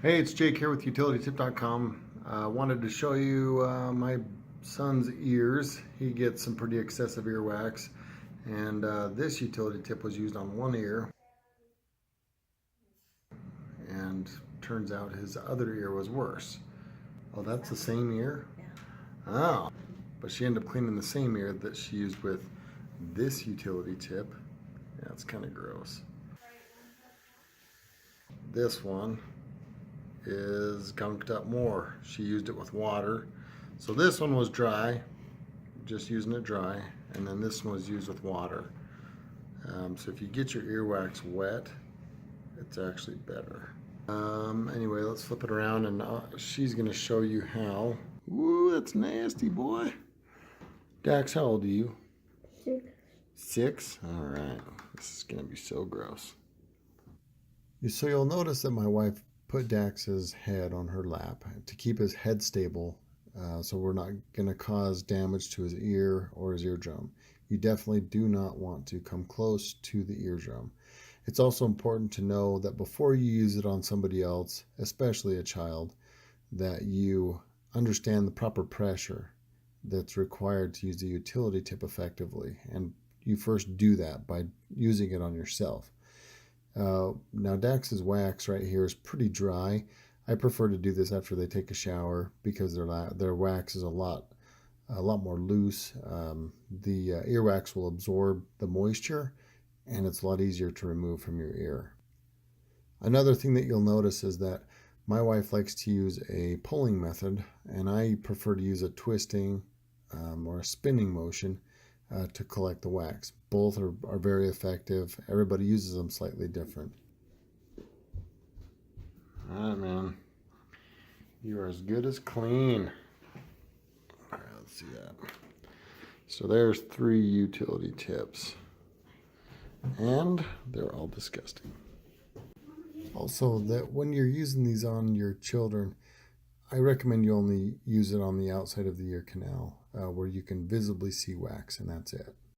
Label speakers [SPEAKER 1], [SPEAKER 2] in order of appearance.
[SPEAKER 1] Hey, it's Jake here with UtilityTip.com. Wanted to show you my son's ears. He gets some pretty excessive earwax, and this utility tip was used on one ear, and turns out his other ear was worse. Oh, that's the same ear? Oh, but she ended up cleaning the same ear that she used with this utility tip. Yeah, it's kind of gross. This one is gunked up more. She used it with water. So this one was dry, just using it dry, and then this one was used with water. So if you get your earwax wet, it's actually better. Anyway, let's flip it around and she's gonna show you how. Ooh, that's nasty, boy. Dax, how old are you?
[SPEAKER 2] 6.
[SPEAKER 1] 6? All right, this is gonna be so gross. So you'll notice that my wife put Dax's head on her lap to keep his head stable, so we're not going to cause damage to his ear or his eardrum. You definitely do not want to come close to the eardrum. It's also important to know that before you use it on somebody else, especially a child, that you understand the proper pressure that's required to use the utility tip effectively. And you first do that by using it on yourself. Now Dax's wax right here is pretty dry. I prefer to do this after they take a shower because their wax is a lot more loose. The earwax will absorb the moisture, and it's a lot easier to remove from your ear. Another thing that you'll notice is that my wife likes to use a pulling method, and I prefer to use a twisting or a spinning motion to collect the wax. Both are very effective. Everybody uses them slightly different. All right, man. You are as good as clean. All right, let's see that. So there's 3 utility tips. And they're all disgusting. Also, that when you're using these on your children, I recommend you only use it on the outside of the ear canal where you can visibly see wax, and that's it.